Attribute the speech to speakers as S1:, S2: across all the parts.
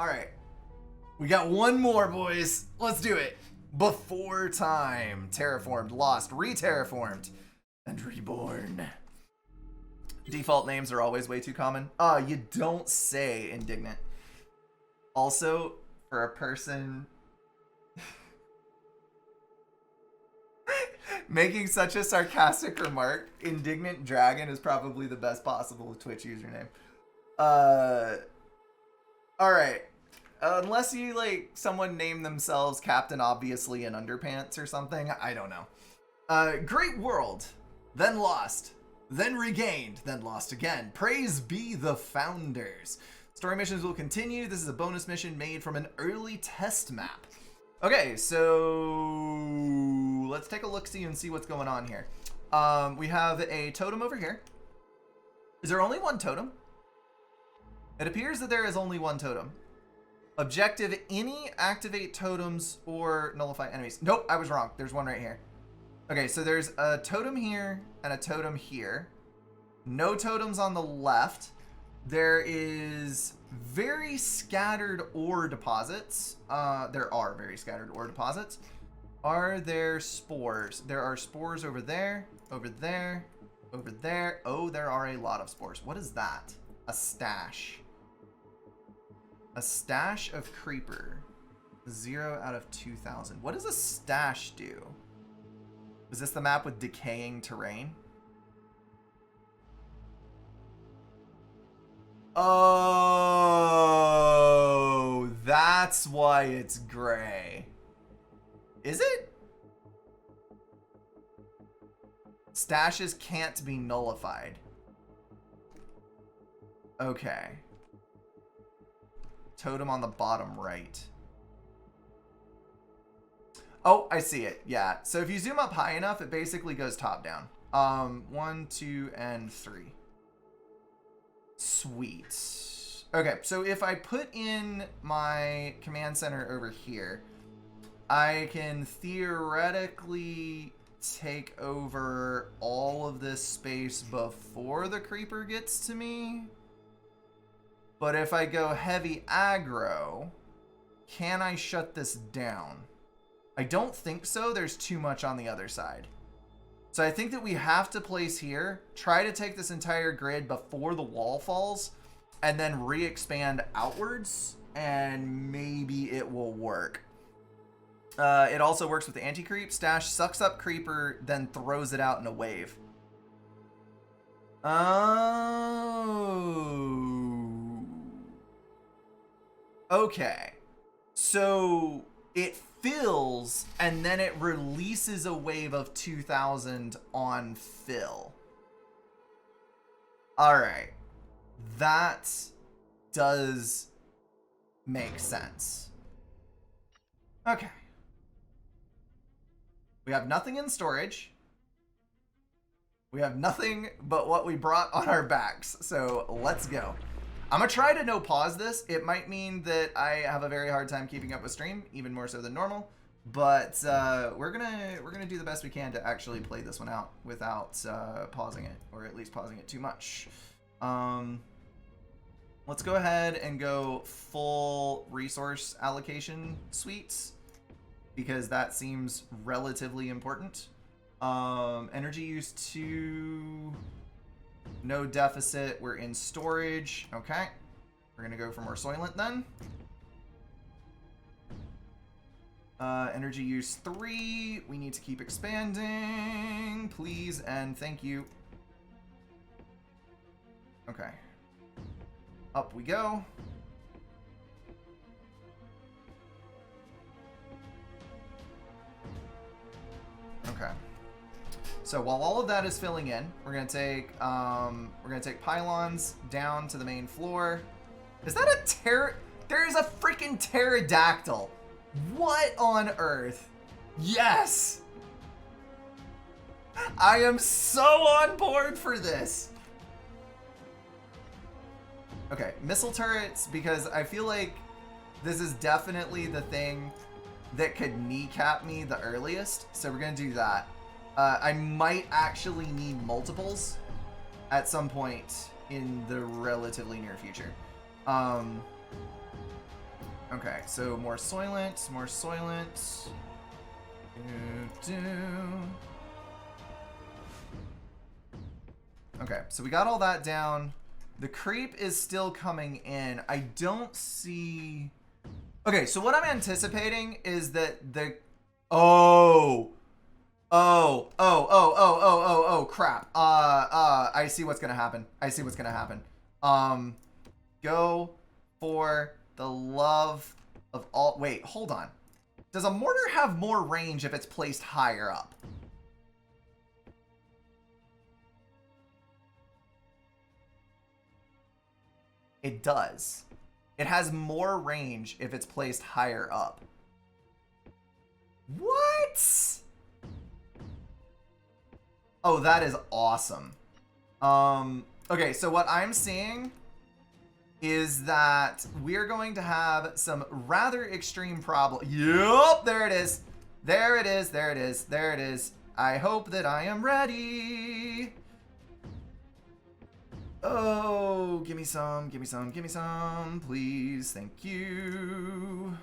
S1: All right. We got one more, boys. Let's do it. Before time. Terraformed, lost, re-terraformed, and reborn. Default names are always way too common. You don't say, Indignant. Also, for a person making such a sarcastic remark, Indignant Dragon is probably the best possible Twitch username. Alright. Unless you, like, someone named themselves Captain Obviously in Underpants or something. I don't know. Great world. Then lost. Then regained. Then lost again. Praise be the founders. Story missions will continue. This is a bonus mission made from an early test map. Okay, so let's take a look-see and see what's going on here. We have a totem over here. Is there only one totem? It appears that there is only one totem. Objective, any activate totems or nullify enemies. Nope, I was wrong. There's one right here. Okay, so there's a totem here and a totem here. No totems on the left. There is very scattered ore deposits. There are very scattered ore deposits. Are there spores? There are spores over there, over there, over there. Oh, there are a lot of spores. What is that? A stash. A stash of creeper. 0 out of 2,000. What does a stash do? Is this the map with decaying terrain? Oh, that's why it's gray. Is it? Stashes can't be nullified. Okay. Totem on the bottom right. Oh, I see it. Yeah. So if you zoom up high enough, it basically goes top down. 1, 2, and 3. Sweet. Okay, so if I put in my command center over here, I can theoretically take over all of this space before the creeper gets to me. But if I go heavy aggro, can I shut this down? I don't think so. There's too much on the other side. So I think that we have to place here, try to take this entire grid before the wall falls, and then re-expand outwards, and maybe it will work. It also works with the anti-creep. Stash sucks up creeper, then throws it out in a wave. Oh. Okay. So it fills, and then it releases a wave of 2,000 on fill. Alright. That does make sense. Okay. We have nothing in storage. We have nothing but what we brought on our backs. So let's go. I'm gonna try to no pause this. It might mean that I have a very hard time keeping up with stream, even more so than normal. But we're gonna do the best we can to actually play this one out without pausing it, or at least pausing it too much. Let's go ahead and go full resource allocation suites, because that seems relatively important. Energy use 2. No deficit. We're in storage. Okay. We're going to go for more Soylent then. Energy use 3. We need to keep expanding. Please and thank you. Okay. Up we go. Okay. So while all of that is filling in, we're gonna take pylons down to the main floor. Is that a there is a freaking pterodactyl. What on earth? Yes! I am so on board for this. Okay, missile turrets, because I feel like this is definitely the thing that could kneecap me the earliest. So we're gonna do that. I might actually need multiples at some point in the relatively near future. Okay, so more Soylent, more Soylent. Okay, so we got all that down. The creep is still coming in. I don't see... Okay, so what I'm anticipating is that the... Oh, crap. I see what's gonna happen. I see what's gonna happen. Go for the love of all... Wait, hold on. Does a mortar have more range if it's placed higher up? It does. It has more range if it's placed higher up. What? Oh, that is awesome. Okay, so what I'm seeing is that we're going to have some rather extreme problem. Yup, there it is. There it is, there it is, there it is. I hope that I am ready. Oh, give me some, give me some, give me some, please. Thank you.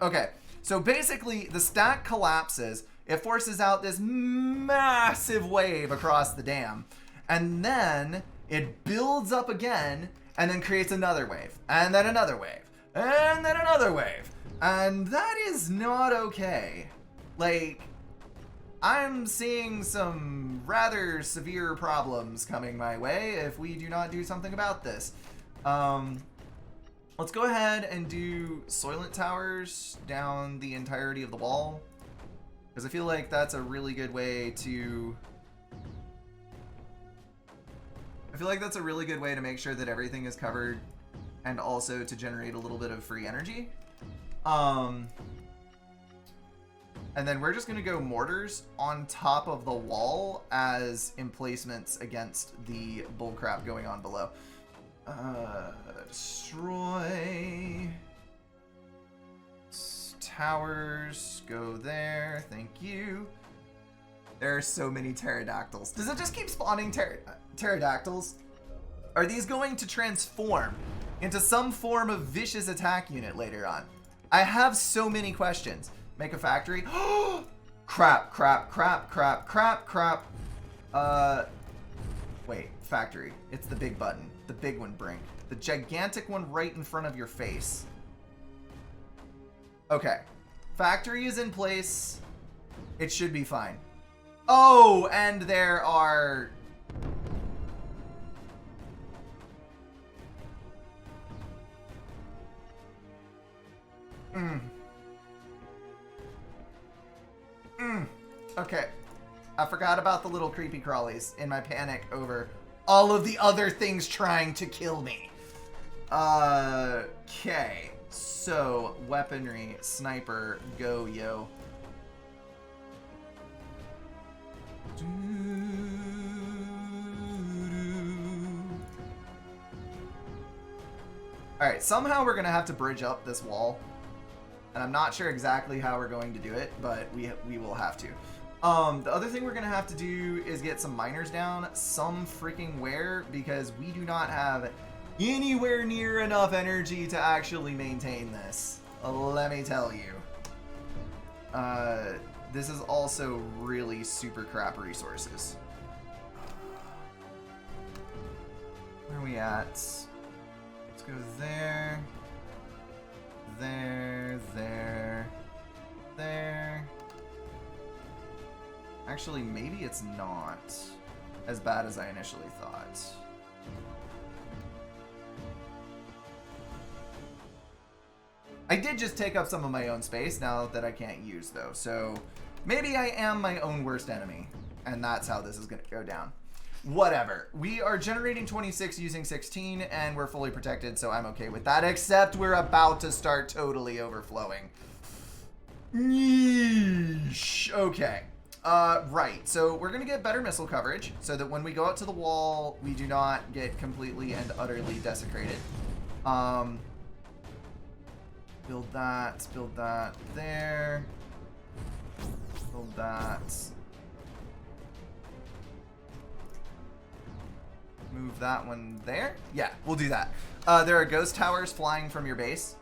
S1: Okay, so basically the stack collapses. It forces out this massive wave across the dam. And then it builds up again and then creates another wave. And then another wave. And then another wave. And that is not okay. Like... I'm seeing some rather severe problems coming my way if we do not do something about this. Let's go ahead and do Soylent Towers down the entirety of the wall. Because I feel like that's a really good way to... make sure that everything is covered and also to generate a little bit of free energy. And then we're just going to go mortars on top of the wall as emplacements against the bullcrap going on below. Destroy. Towers. Go there. Thank you. There are so many pterodactyls. Does it just keep spawning pterodactyls? Are these going to transform into some form of vicious attack unit later on? I have so many questions. Make a factory. Crap, crap, crap, crap, crap, crap. Wait, factory. It's the big button. The big one, Brink. The gigantic one right in front of your face. Okay. Factory is in place. It should be fine. Oh, and there are... Okay. I forgot about the little creepy crawlies in my panic over all of the other things trying to kill me. Okay. So, weaponry, sniper, go, yo. Alright, somehow we're going to have to bridge up this wall. And I'm not sure exactly how we're going to do it, but we will have to. The other thing we're going to have to do is get some miners down some freaking where, because we do not have anywhere near enough energy to actually maintain this. Let me tell you. This is also really super crap resources. Where are we at? Let's go there. There. Actually, maybe it's not as bad as I initially thought. I did just take up some of my own space now that I can't use, though. So maybe I am my own worst enemy, and that's how this is going to go down. Whatever. We are generating 26 using 16, and we're fully protected, so I'm okay with that, except we're about to start totally overflowing. Yeesh. Okay. Right. So we're going to get better missile coverage so that when we go out to the wall, we do not get completely and utterly desecrated. Build that there. Build that. move that one there. Yeah, we'll do that. There are ghost towers flying from your base.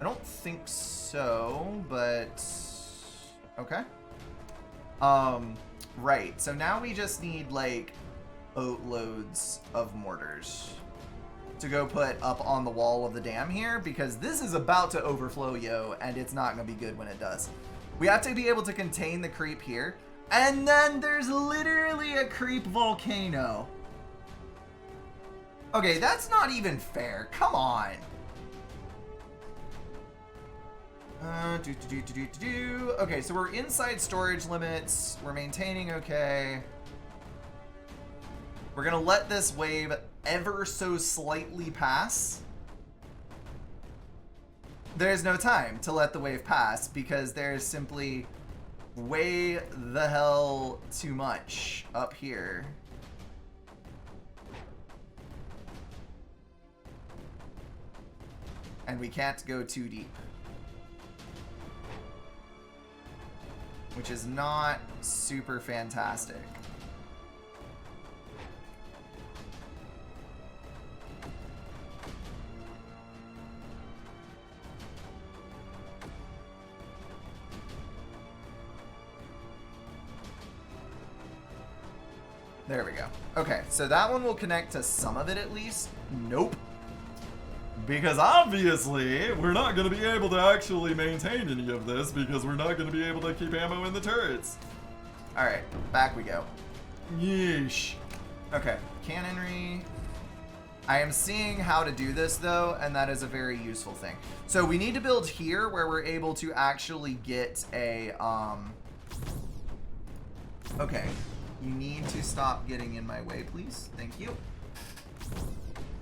S1: I don't think so, but okay. Right. So now we just need like boatloads of mortars to go put up on the wall of the dam here, because this is about to overflow, yo, and it's not going to be good when it does. We have to be able to contain the creep here. And then there's literally a creep volcano. Okay, that's not even fair. Come on. Okay, so we're inside storage limits. We're maintaining okay. We're gonna let this wave ever so slightly pass. There's no time to let the wave pass because there's simply way the hell too much up here. And we can't go too deep. Which is not super fantastic. There we go. Okay, so that one will connect to some of it at least. Nope. Because obviously, we're not going to be able to actually maintain any of this because we're not going to be able to keep ammo in the turrets. Alright, back we go. Yeesh. Okay, cannonry. I am seeing how to do this though, and that is a very useful thing. So we need to build here where we're able to actually get a, okay. You need to stop getting in my way, please. Thank you.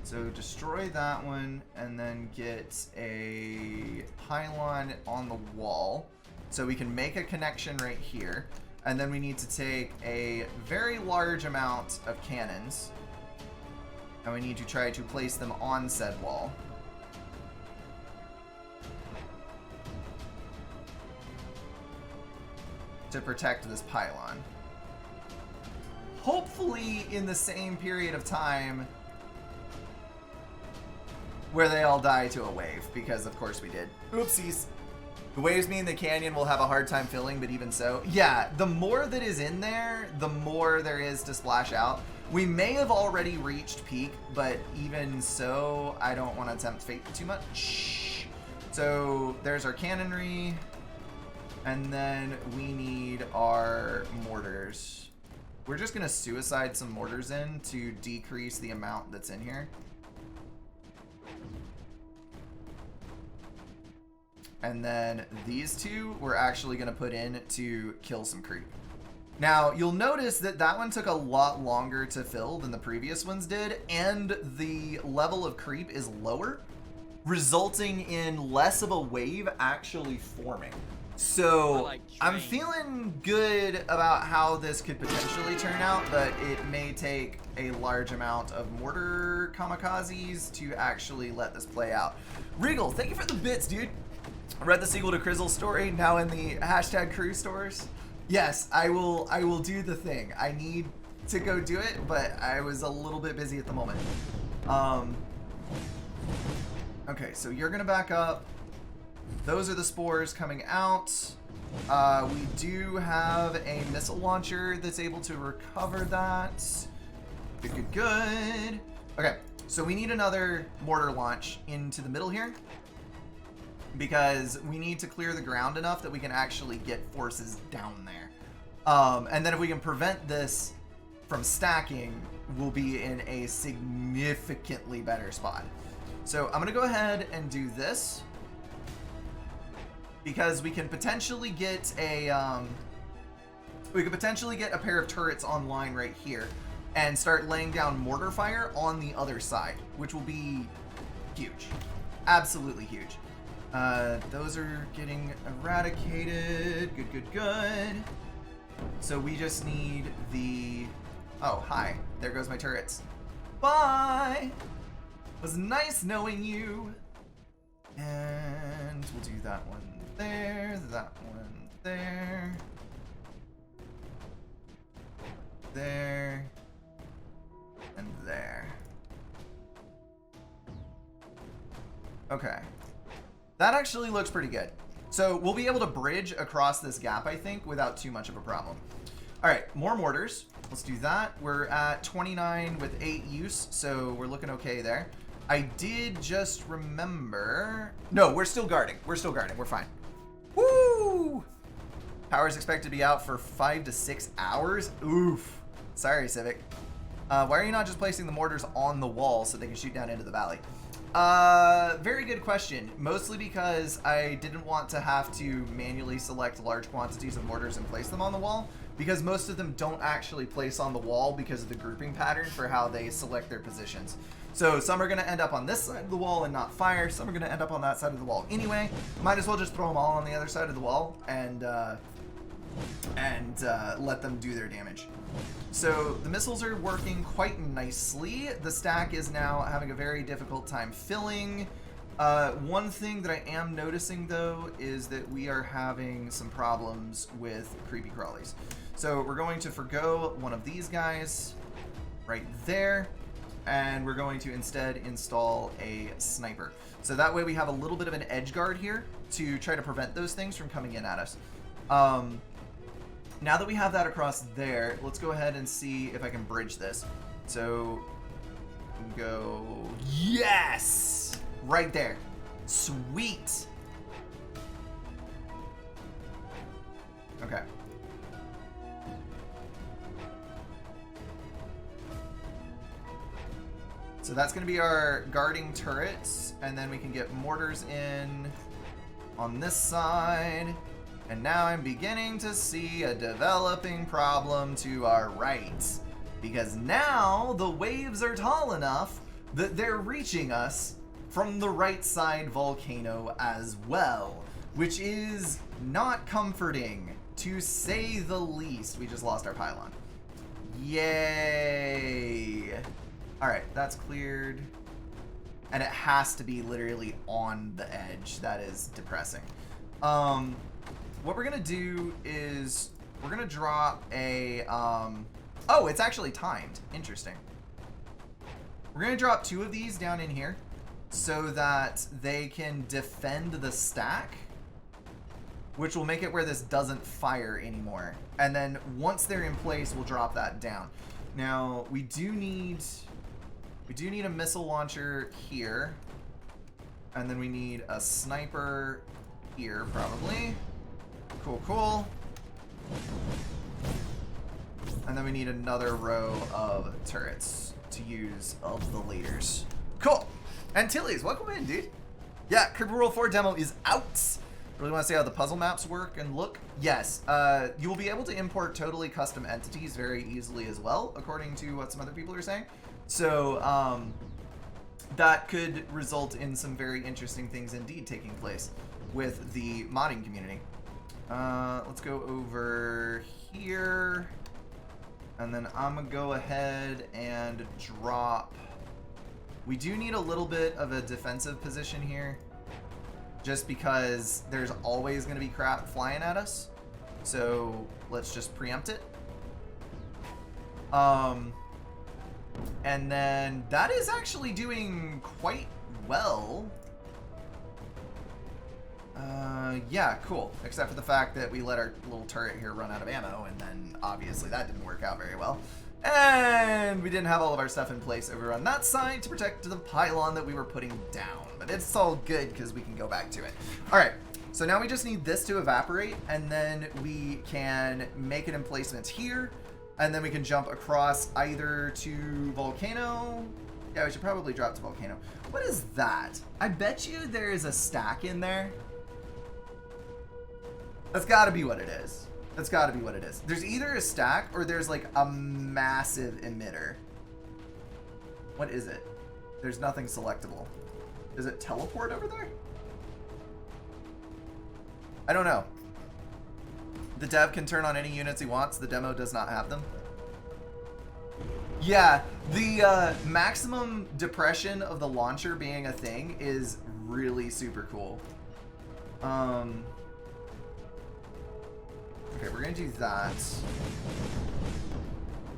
S1: So destroy that one and then get a pylon on the wall so we can make a connection right here. And then we need to take a very large amount of cannons and we need to try to place them on said wall. To protect this pylon. Hopefully in the same period of time where they all die to a wave, because of course we did. Oopsies. The waves mean the canyon will have a hard time filling, but even so. Yeah, the more that is in there, the more there is to splash out. We may have already reached peak, but even so, I don't want to tempt fate too much. So there's our cannonry, and then we need our mortars. We're just going to suicide some mortars in to decrease the amount that's in here. And then these two we're actually going to put in to kill some creep. Now, you'll notice that that one took a lot longer to fill than the previous ones did, and the level of creep is lower, resulting in less of a wave actually forming. So I'm feeling good about how this could potentially turn out, but it may take a large amount of mortar kamikazes to actually let this play out. Regal, thank you for the bits, dude. I read the sequel to Crizzle's story, now in the #crew stores. Yes, I will do the thing. I need to go do it, but I was a little bit busy at the moment. Okay, so you're gonna back up. Those are the spores coming out. We do have a missile launcher that's able to recover that. Good, good, good. Okay, so we need another mortar launch into the middle here because we need to clear the ground enough that we can actually get forces down there. And then if we can prevent this from stacking, we'll be in a significantly better spot. So I'm gonna go ahead and do this, because we can potentially get a pair of turrets online right here and start laying down mortar fire on the other side, which will be huge. Absolutely huge. Those are getting eradicated. Good, good, good. So we just need the... Oh, hi. There goes my turrets. Bye! It was nice knowing you. And we'll do that one there, that one there, there, Okay. That actually looks pretty good. So we'll be able to bridge across this gap, I think, without too much of a problem. All right, more mortars. Let's do that. We're at 29 with 8 use, so we're looking okay there. I did just remember... No, we're still guarding. We're still guarding. We're fine. Woo! Power is expected to be out for 5 to 6 hours. Oof. Sorry, Civic. Why are you not just placing the mortars on the wall so they can shoot down into the valley? Very good question. Mostly because I didn't want to have to manually select large quantities of mortars and place them on the wall, because most of them don't actually place on the wall because of the grouping pattern for how they select their positions. So some are going to end up on this side of the wall and not fire. Some are going to end up on that side of the wall anyway. Might as well just throw them all on the other side of the wall and let them do their damage. So the missiles are working quite nicely. The stack is now having a very difficult time filling. One thing that I am noticing, though, is that we are having some problems with creepy crawlies. So we're going to forgo one of these guys right there, and we're going to instead install a sniper. So that way we have a little bit of an edge guard here to try to prevent those things from coming in at us. Now that we have that across there, let's go ahead and see if I can bridge this. So, go... Yes! Right there. Sweet! Okay. So that's going to be our guarding turrets, and then we can get mortars in on this side. And now I'm beginning to see a developing problem to our right, because now the waves are tall enough that they're reaching us from the right side volcano as well, which is not comforting, to say the least. We just lost our pylon. Yay! Alright, that's cleared. And it has to be literally on the edge. That is depressing. What we're going to do is we're going to drop a... oh, it's actually timed. Interesting. We're going to drop 2 of these down in here so that they can defend the stack, which will make it where this doesn't fire anymore. And then once they're in place, we'll drop that down. Now, we do need a missile launcher here. And then we need a sniper here, probably. Cool, cool. And then we need another row of turrets to use of the leaders. Cool. Antilles, welcome in, dude. Yeah, Critical Role 4 demo is out. Really want to see how the puzzle maps work and look? Yes. You will be able to import totally custom entities very easily as well, according to what some other people are saying. So, that could result in some very interesting things indeed taking place with the modding community. Let's go over here, and then I'm gonna go ahead and drop. We do need a little bit of a defensive position here, just because there's always gonna be crap flying at us. So let's just preempt it. And then that is actually doing quite well. Yeah, cool. Except for the fact that we let our little turret here run out of ammo, and then obviously that didn't work out very well. And we didn't have all of our stuff in place over on that side to protect the pylon that we were putting down. But it's all good because we can go back to it. Alright, so now we just need this to evaporate, and then we can make an emplacement here, and then we can jump across either to Volcano. Yeah, we should probably drop to Volcano. What is that? I bet you there is a stack in there. That's gotta be what it is. That's gotta be what it is. There's either a stack or there's like a massive emitter. What is it? There's nothing selectable. Is it teleport over there? I don't know. The dev can turn on any units he wants. The demo does not have them. Yeah, the maximum depression of the launcher being a thing is really super cool. Okay, we're gonna do that.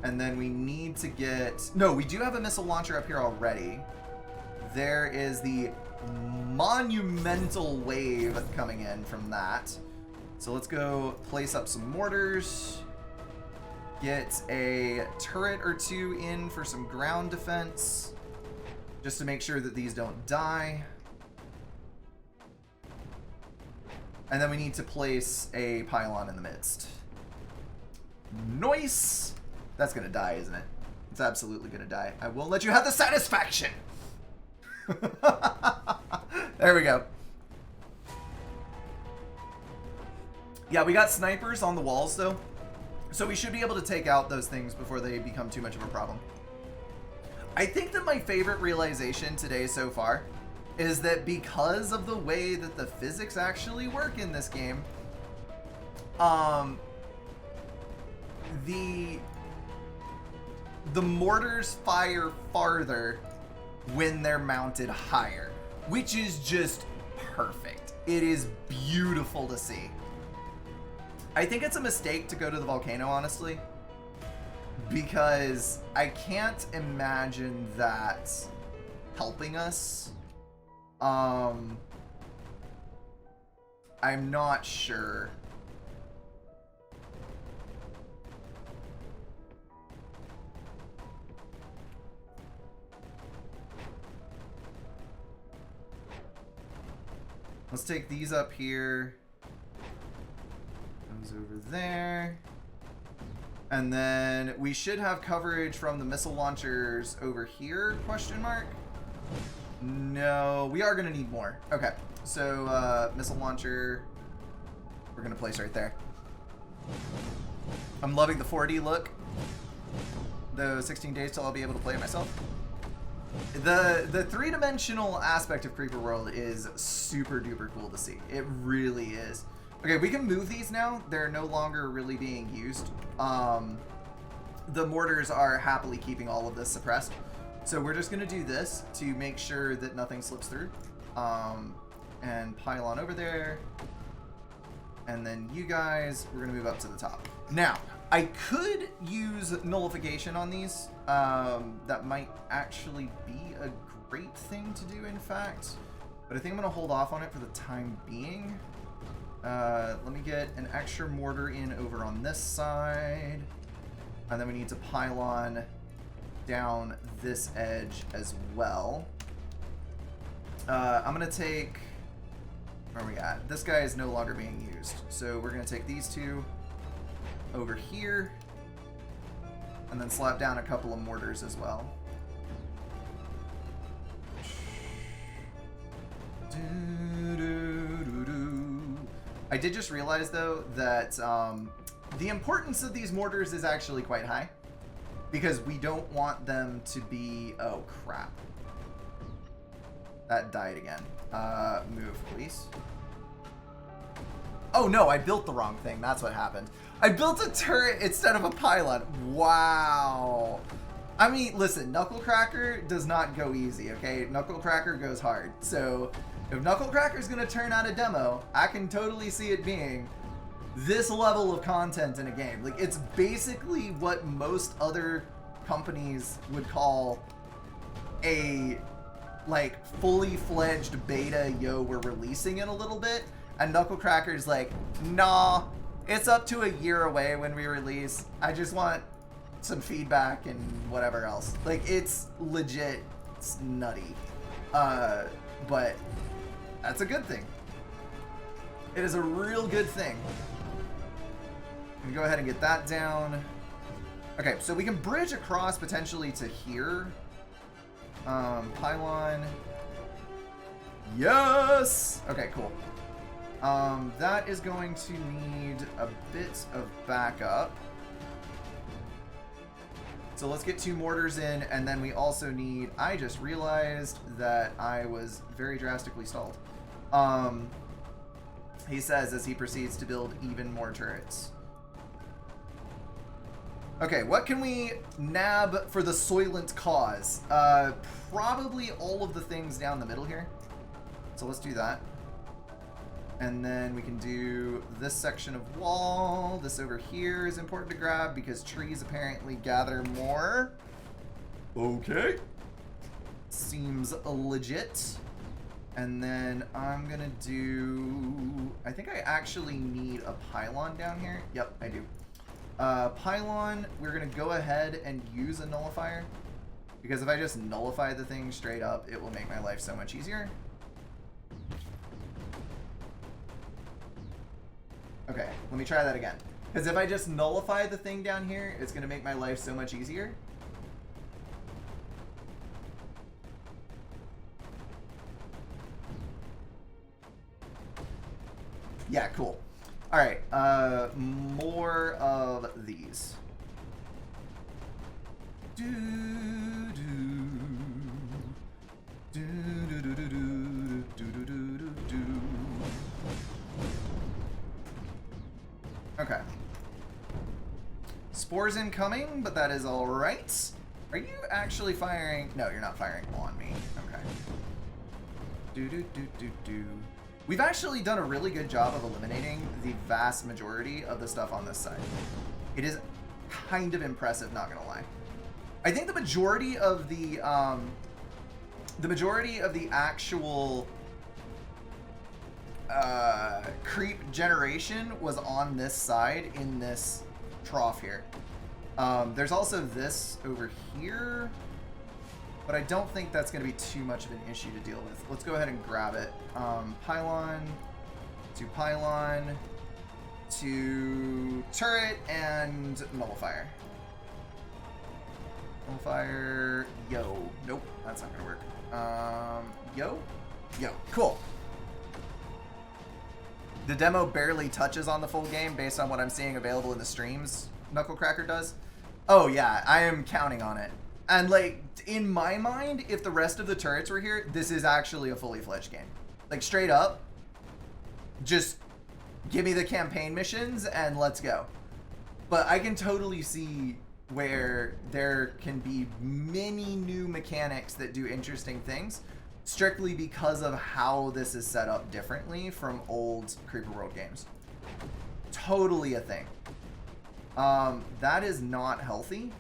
S1: And then we need to get... No, we do have a missile launcher up here already. There is the monumental wave coming in from that. So let's go place up some mortars. Get a turret or two in for some ground defense, just to make sure that these don't die. And then we need to place a pylon in the midst. Nice! That's gonna die, isn't it? It's absolutely gonna die. I won't let you have the satisfaction! There we go. Yeah, we got snipers on the walls, though. So we should be able to take out those things before they become too much of a problem. I think that my favorite realization today so far is that because of the way that the physics actually work in this game, the mortars fire farther when they're mounted higher, which is just perfect. It is beautiful to see. I think it's a mistake to go to the volcano, honestly, because I can't imagine that helping us. I'm not sure. Let's take these up here. Those over there. And then we should have coverage from the missile launchers over here, question mark? No, we are going to need more. Okay, so missile launcher, we're going to place right there. I'm loving the 4D look. Though 16 days till I'll be able to play it myself. The three-dimensional aspect of Creeper World is super duper cool to see. It really is. Okay, we can move these now. They're no longer really being used. The mortars are happily keeping all of this suppressed. So we're just going to do this to make sure that nothing slips through. And pylon over there. And then you guys, we're going to move up to the top. Now, I could use nullification on these. That might actually be a great thing to do, in fact. But I think I'm going to hold off on it for the time being. Let me get an extra mortar in over on this side. And then we need to pylon down this edge as well. I'm going to take... Where are we at? This guy is no longer being used. So we're going to take these two over here. And then slap down a couple of mortars as well. I did just realize, though, that the importance of these mortars is actually quite high. Because we don't want them to be... Oh, crap. That died again. Move, please. Oh, no, I built the wrong thing. That's what happened. I built a turret instead of a pylon. Wow. I mean, listen, Knucklecracker does not go easy, okay? Knucklecracker goes hard. So, if Knucklecracker's going to turn out a demo, I can totally see it being this level of content in a game. Like, it's basically what most other companies would call a, like, fully fledged beta, yo, we're releasing it a little bit. And Knucklecracker's like, nah, it's up to a year away when we release. I just want some feedback and whatever else. Like, it's legit, it's nutty. But that's a good thing. It is a real good thing. We go ahead and get that down. Okay, so we can bridge across potentially to here. Pylon. Yes! Okay, cool. That is going to need a bit of backup. So let's get 2 mortars in, and then we also need... I just realized that I was very drastically stalled. He says as he proceeds to build even more turrets. Okay, what can we nab for the Soylent cause? Probably all of the things down the middle here. So let's do that. And then we can do this section of wall. This over here is important to grab because trees apparently gather more. Okay. Seems legit. And then I'm gonna do... I think I actually need a pylon down here. Yep, I do. Pylon, we're gonna go ahead and use a nullifier. Because if I just nullify the thing straight up, it will make my life so much easier. Okay, let me try that again. Because if I just nullify the thing down here, it's gonna make my life so much easier. Yeah, cool. All right, more of these. Do do do do do do do do do do. Okay. Spores incoming, but that is all right. Are you actually firing? No, you're not firing on me. Okay. Do do do do do. We've actually done a really good job of eliminating the vast majority of the stuff on this side. It is kind of impressive, not gonna lie. I think the majority of the actual creep generation was on this side in this trough here. There's also this over here, but I don't think that's going to be too much of an issue to deal with. Let's go ahead and grab it. Pylon to turret and nullifier. Nullifier, yo. Nope, that's not going to work. Yo. Cool. The demo barely touches on the full game based on what I'm seeing available in the streams. Knucklecracker does. Oh yeah, I am counting on it. And like, in my mind, if the rest of the turrets were here, this is actually a fully fledged game. Like, straight up, just give me the campaign missions and let's go. But I can totally see where there can be many new mechanics that do interesting things, strictly because of how this is set up differently from old Creeper World games. Totally a thing. That is not healthy.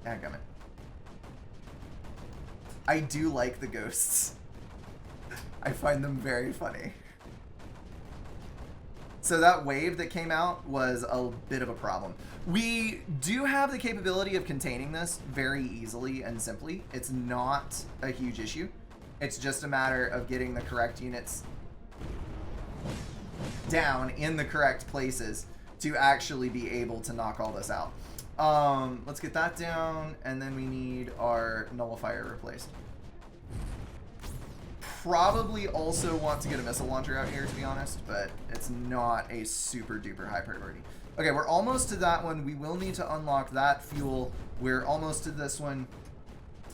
S1: Dadgummit. I do like the ghosts. I find them very funny. So that wave that came out was a bit of a problem. We do have the capability of containing this very easily and simply. It's not a huge issue. It's just a matter of getting the correct units down in the correct places to actually be able to knock all this out. Let's get that down, and then we need our nullifier replaced. Probably also want to get a missile launcher out here, to be honest, but it's not a super duper high priority. Okay, we're almost to that one. We will need to unlock that fuel. We're almost to this one.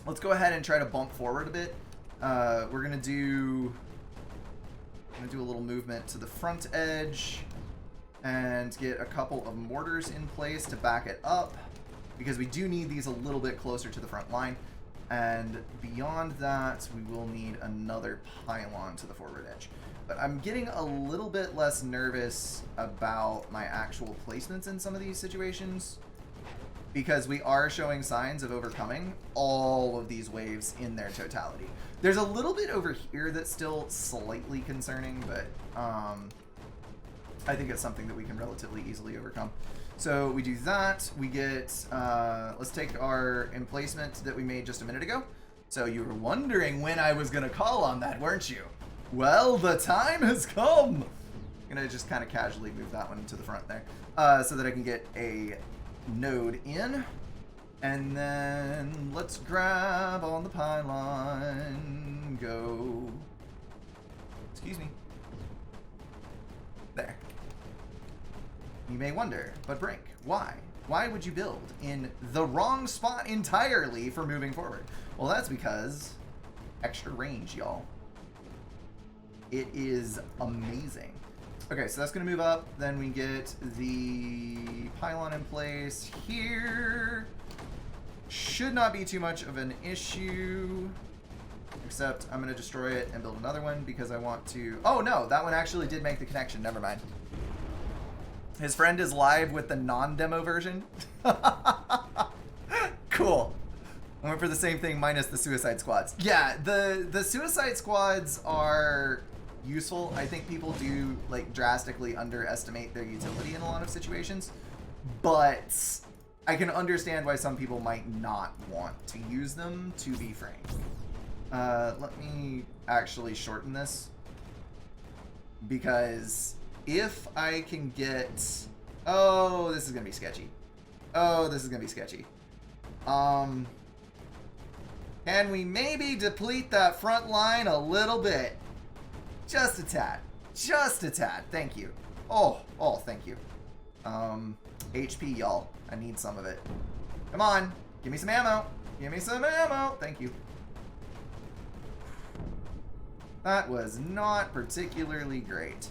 S1: Let's go ahead and try to bump forward a bit. We're gonna do a little movement to the front edge and get a couple of mortars in place to back it up, because we do need these a little bit closer to the front line. And beyond that, we will need another pylon to the forward edge. But I'm getting a little bit less nervous about my actual placements in some of these situations, because we are showing signs of overcoming all of these waves in their totality. There's a little bit over here that's still slightly concerning, but I think it's something that we can relatively easily overcome. So we do that, we get, let's take our emplacement that we made just a minute ago. So you were wondering when I was gonna call on that, weren't you? Well, the time has come. I'm gonna just kind of casually move that one to the front there, so that I can get a node in. And then let's grab on the pylon, go, excuse me, there. You may wonder, but Brink, why? Why would you build in the wrong spot entirely for moving forward? Well, that's because extra range, y'all. It is amazing. Okay, so that's going to move up. Then we get the pylon in place here. Should not be too much of an issue, except I'm going to destroy it and build another one because I want to... Oh, no, that one actually did make the connection. Never mind. His friend is live with the non-demo version. Cool. I went for the same thing minus the suicide squads. Yeah, the suicide squads are useful. I think people do like drastically underestimate their utility in a lot of situations, but I can understand why some people might not want to use them, to be frank. Let me actually shorten this, because if I can get... Oh, this is gonna be sketchy. Oh, this is gonna be sketchy. Can we maybe deplete that front line a little bit? Just a tad. Just a tad. Thank you. Oh, thank you. HP, y'all. I need some of it. Come on. Give me some ammo. Give me some ammo. Thank you. That was not particularly great.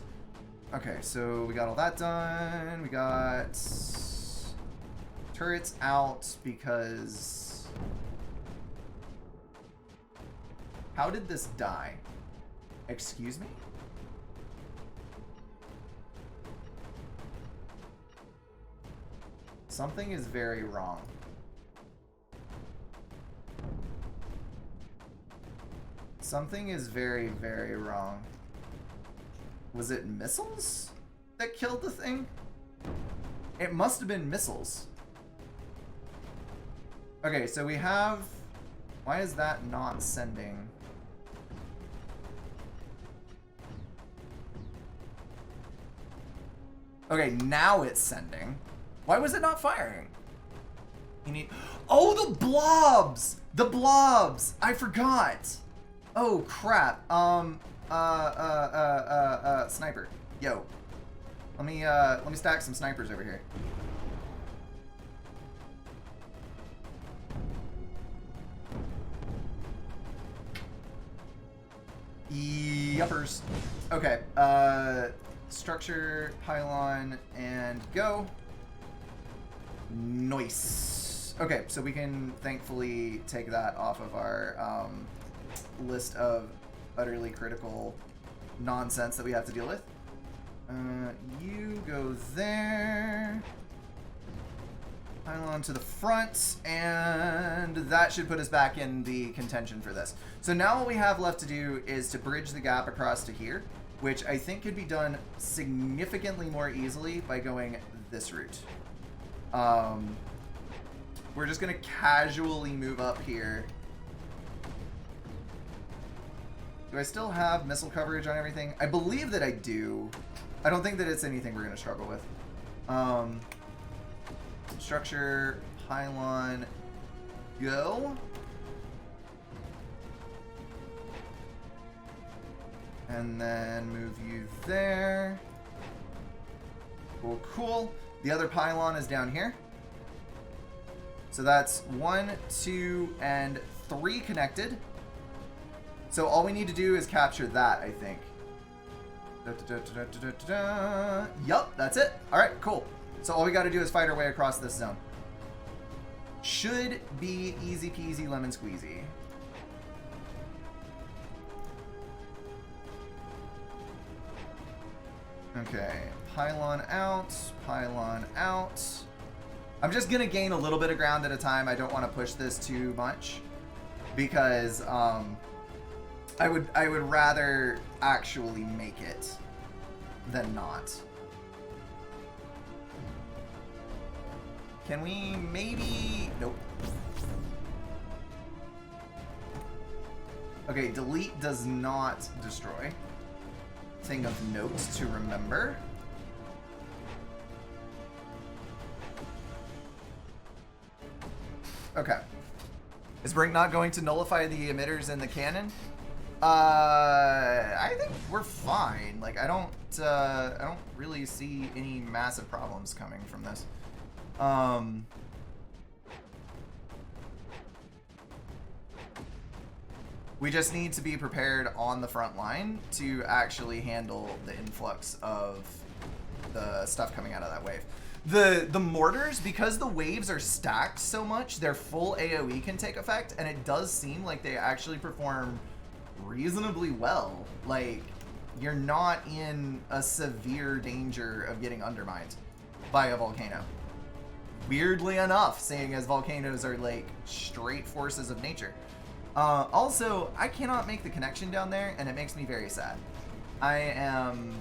S1: Okay, so we got all that done. We got turrets out because... How did this die? Excuse me? Something is very wrong. Something is very, very wrong. Was it missiles that killed the thing? It must have been missiles. Okay, so we have... Why is that not sending? Okay, now it's sending. Why was it not firing? You need... Oh, the blobs! The blobs! I forgot! Oh, crap. Sniper. Yo. Let me stack some snipers over here. Yuppers. Okay, structure, pylon, and go. Nice. Okay, so we can thankfully take that off of our list of utterly critical nonsense that we have to deal with. You go there. Pylon to the front, and that should put us back in the contention for this. So now all we have left to do is to bridge the gap across to here, which I think could be done significantly more easily by going this route. We're just gonna casually move up here. Do I still have missile coverage on everything? I believe that I do. I don't think that it's anything we're gonna struggle with. Structure, pylon, go. And then move you there. Cool, cool. The other pylon is down here. So that's 1, 2, and 3 connected. So all we need to do is capture that, I think. Yup, that's it. All right, cool. So all we got to do is fight our way across this zone. Should be easy peasy lemon squeezy. Okay, pylon out, pylon out. I'm just gonna gain a little bit of ground at a time. I don't want to push this too much because I would rather actually make it than not. Can we maybe... Nope. Okay, delete does not destroy. Thing of note to remember. Okay. Is Brink not going to nullify the emitters in the cannon? I think we're fine. Like, I don't really see any massive problems coming from this. We just need to be prepared on the front line to actually handle the influx of the stuff coming out of that wave. The mortars, because the waves are stacked so much, their full AoE can take effect, and it does seem like they actually perform reasonably well. Like, you're not in a severe danger of getting undermined by a volcano. Weirdly enough, seeing as volcanoes are like straight forces of nature. Also, I cannot make the connection down there, and it makes me very sad. I am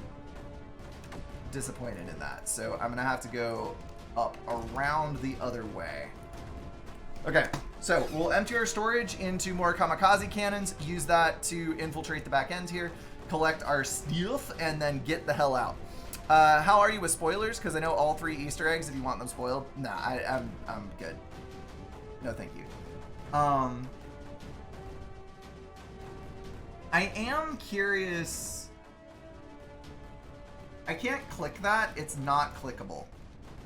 S1: disappointed in that, so I'm gonna have to go up around the other way. Okay, so we'll empty our storage into more kamikaze cannons, use that to infiltrate the back end here, collect our stuff, and then get the hell out. How are you with spoilers? Because I know all 3 Easter eggs, if you want them spoiled. Nah, I'm good. No, thank you. I am curious. I can't click that. It's not clickable.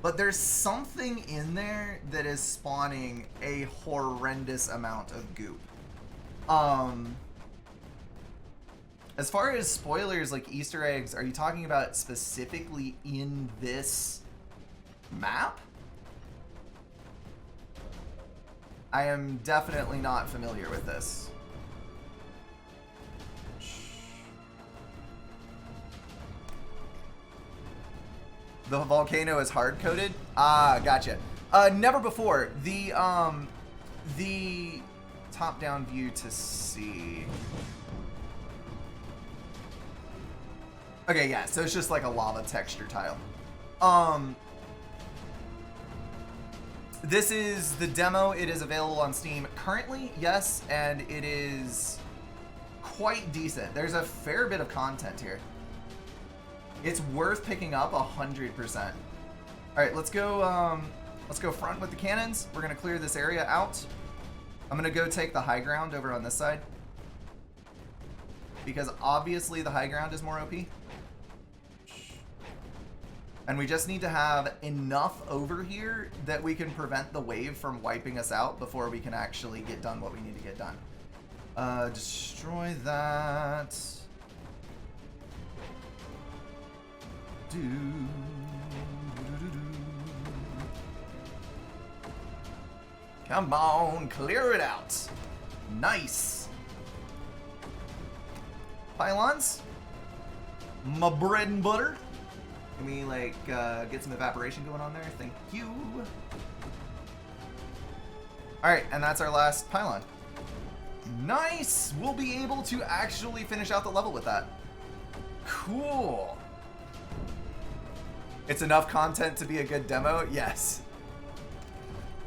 S1: But there's something in there that is spawning a horrendous amount of goop. As far as spoilers like Easter eggs, are you talking about specifically in this map? I am definitely not familiar with this. The volcano is hard-coded? Ah, gotcha. Never before. The top-down view to see. Okay, yeah, so it's just like a lava texture tile. This is the demo. It is available on Steam currently, yes, and it is quite decent. There's a fair bit of content here. It's worth picking up 100%. All right, let's go front with the cannons. We're gonna clear this area out. I'm gonna go take the high ground over on this side, because obviously the high ground is more OP. And we just need to have enough over here that we can prevent the wave from wiping us out before we can actually get done what we need to get done. Destroy that. Come on, clear it out. Nice. Pylons. My bread and butter. Can we like get some evaporation going on there? Thank you. All right, and that's our last pylon. Nice. We'll be able to actually finish out the level with that. Cool. It's enough content to be a good demo? Yes.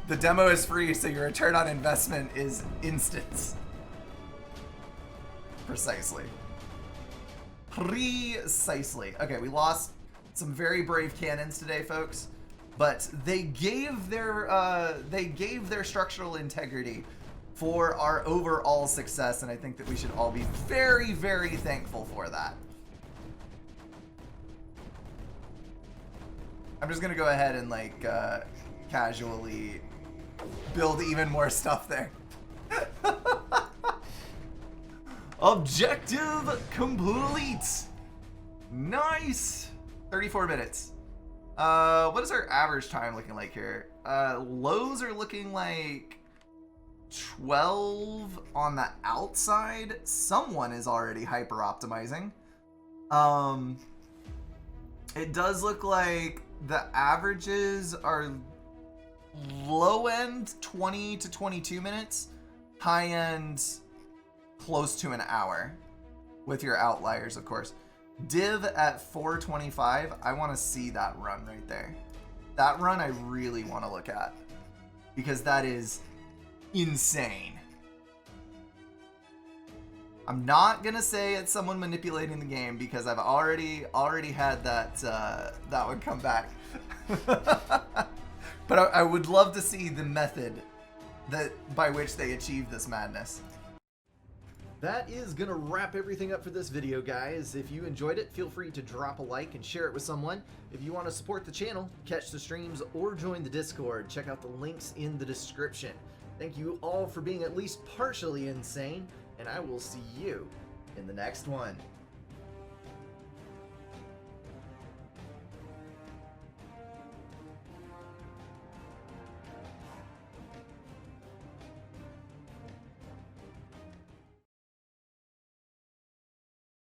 S1: The demo is free, so your return on investment is instant. Precisely. Precisely. Okay, we lost some very brave cannons today, folks, but they gave their structural integrity for our overall success, and I think that we should all be very, very thankful for that. I'm just gonna go ahead and like casually build even more stuff there. Objective complete. Nice. 34 minutes. What is our average time looking like here? Lows are looking like 12 on the outside. Someone is already hyper optimizing. It does look like the averages are low end 20 to 22 minutes, high end close to an hour, with your outliers, of course. Div at 425, I want to see that run right there. That run I really want to look at, because that is insane. I'm not gonna say it's someone manipulating the game, because I've already had that that one come back. But I would love to see the method by which they achieve this madness. That is gonna wrap everything up for this video, guys. If you enjoyed it, feel free to drop a like and share it with someone. If you want to support the channel, catch the streams, or join the Discord, check out the links in the description. Thank you all for being at least partially insane, and I will see you in the next one.